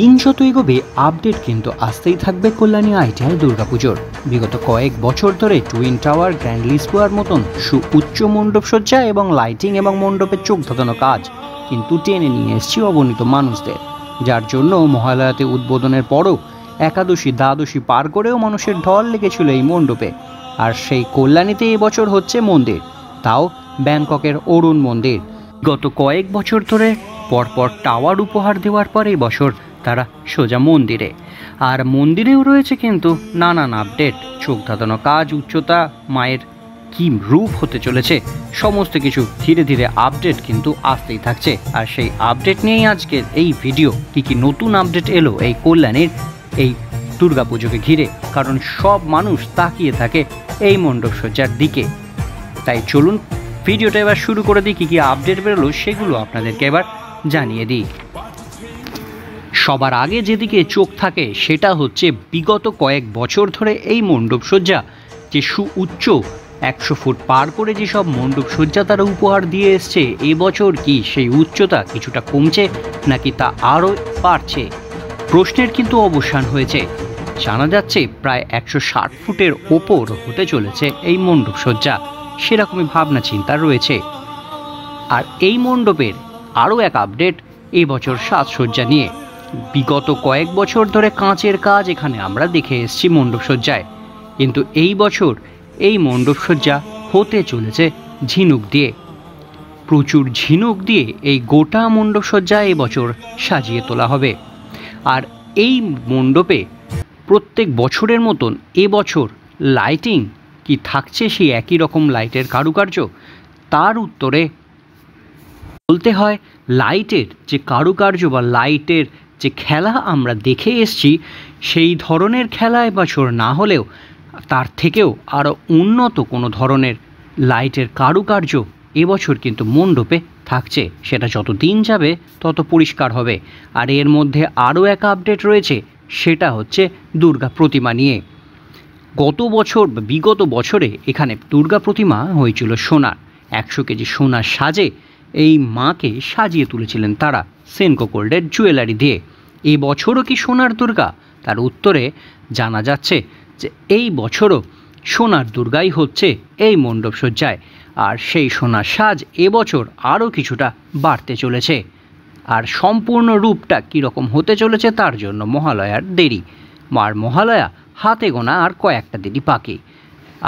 দিন যত এগোবে আপডেট কিন্তু আসতেই থাকবে কল্যাণী আইটিআই দুর্গাপুজোর। বিগত কয়েক বছর ধরে টুইন টাওয়ার, গ্র্যান্ড লিসবোয়ার মতন সুউচ্চ মণ্ডপসজ্জা এবং লাইটিং এবং মণ্ডপের চোখ ধাঁধানো কাজ কিন্তু টেনে নিয়ে এসেছে অগণিত মানুষদের, যার জন্য মহালয়াতে উদ্বোধনের পরও একাদশী, দ্বাদশী পার করেও মানুষের ঢল লেগেছিল এই মণ্ডপে। আর সেই কল্যাণীতে এবছর হচ্ছে মন্দির, তাও ব্যাংককের অরুণ মন্দির। গত কয়েক বছর ধরে পরপর টাওয়ার উপহার দেওয়ার পর এই বছর তারা সোজা মন্দিরে। আর মন্দিরেও রয়েছে কিন্তু নানান আপডেট, চোখ ধাঁধানো কাজ, উচ্চতা, মায়ের কি রূপ হতে চলেছে, সমস্ত কিছু ধীরে ধীরে আপডেট কিন্তু আসতেই থাকছে। আর সেই আপডেট নিয়েই আজকের এই ভিডিও। কি নতুন আপডেট এলো এই কল্যাণীর এই দুর্গাপুজোকে ঘিরে, কারণ সব মানুষ তাকিয়ে থাকে এই মণ্ডপসজ্জার দিকে। তাই চলুন ভিডিওটা এবার শুরু করে দিই। কি আপডেট বেরোলো সেগুলো আপনাদেরকে এবার জানিয়ে দিই। সবার আগে যেদিকে চোখ থাকে সেটা হচ্ছে বিগত কয়েক বছর ধরে এই মণ্ডপসজ্জা যে সুউচ্চ 100 ফুট পার করে যেসব মণ্ডপসজ্জা তারা উপহার দিয়ে এসছে, এবছর কি সেই উচ্চতা কিছুটা কমছে নাকি তা আরও বাড়ছে, প্রশ্নের কিন্তু অবসান হয়েছে। জানা যাচ্ছে প্রায় 160 ফুটের ওপর হতে চলেছে এই মণ্ডপসজ্জা, সেরকমই ভাবনা চিন্তা রয়েছে। আর এই মণ্ডপের আরও এক আপডেট এবছর সাজসজ্জা নিয়ে। বিগত কয়েক বছর ধরে কাঁচের কাজ এখানে আমরা দেখে এসেছি মণ্ডপসজ্জায়, কিন্তু এই বছর এই মণ্ডপসজ্জা হতে চলেছে ঝিনুক দিয়ে। প্রচুর ঝিনুক দিয়ে এই গোটা মণ্ডপসজ্জা এবছর সাজিয়ে তোলা হবে। আর এই মণ্ডপে প্রত্যেক বছরের মতন এবছর লাইটিং কি থাকছে সেই একই রকম লাইটের কারুকার্য, তার উত্তরে বলতে হয় লাইটের যে কারুকার্য বা লাইটের যে খেলা আমরা দেখে এসছি, সেই ধরনের খেলা এবছর না হলেও তার থেকেও আরও উন্নত কোনো ধরনের লাইটের কারুকার্য এবছর কিন্তু মণ্ডপে থাকছে। সেটা যত দিন যাবে তত পরিষ্কার হবে। আর এর মধ্যে আরও এক আপডেট রয়েছে, সেটা হচ্ছে দুর্গা প্রতিমা নিয়ে। গত বছর বা বিগত বছরে এখানে দুর্গা প্রতিমা হয়েছিল সোনার, 100 কেজি সোনার সাজে এই মাকে সাজিয়ে তুলেছিলেন তারা সেনকো গোল্ডের জুয়েলারি দিয়ে। এই বছরও কি সোনার দুর্গা? তার উত্তরে জানা যাচ্ছে যে এই বছরও সোনার দুর্গাই হচ্ছে এই মণ্ডপসজ্জায়। আর সেই সোনার সাজ এবছর আরও কিছুটা বাড়তে চলেছে। আর সম্পূর্ণ রূপটা কীরকম হতে চলেছে তার জন্য মহালয়ার দেরি। আর মহালয়া হাতে গোনা আর কয়েকটা দিনই বাকি,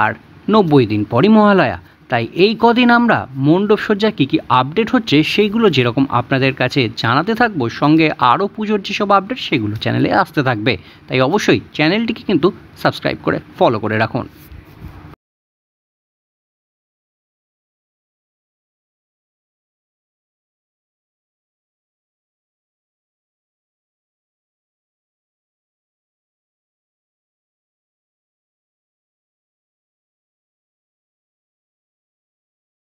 আর 90 দিন পরই মহালয়া। তাই এই কদিন আমরা মণ্ডপসজ্জা কী আপডেট হচ্ছে সেইগুলো যেরকম আপনাদের কাছে জানাতে থাকবো, সঙ্গে আরও পুজোর যেসব আপডেট সেগুলো চ্যানেলে আসতে থাকবে। তাই অবশ্যই চ্যানেলটিকে কিন্তু সাবস্ক্রাইব করে ফলো করে রাখুন।